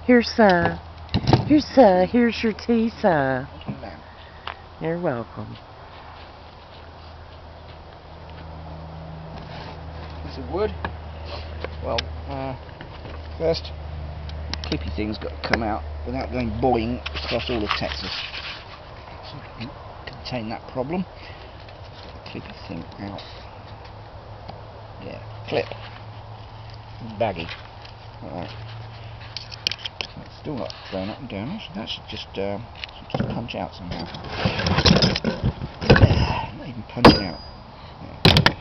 Here's your tea, sir. You're welcome. Piece of wood. Well, first, clippy thing's got to come out without going boing across all of Texas. So we can contain that problem. Clippy thing out. Yeah, clip. Baggy. Like that. It's still not going up and down, so that should just punch out somehow. Not even punching out. Yeah.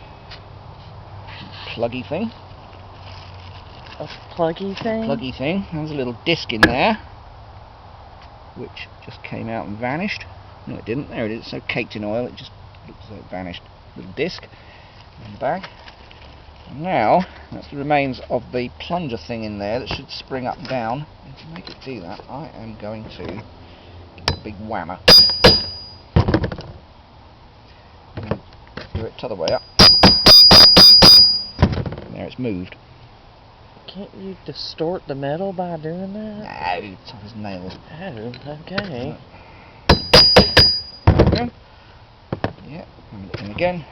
Pluggy thing. A pluggy thing? Pluggy thing. There's a little disc in there, which just came out and vanished. No, it didn't. There it is. It's so caked in oil, it just looks as though it vanished. Little disc in the bag. And now, that's the remains of the plunger thing in there that should spring up and down. And to make it do that, I am going to get a big whammer. And do it t'other way up. And there it's moved. Can't you distort the metal by doing that? No, tough as nails. Oh, okay. Okay. Yeah, and again.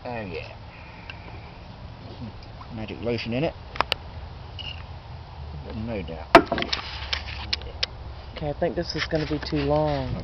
Oh yeah. Magic lotion in it. No doubt. Okay, I think this is going to be too long.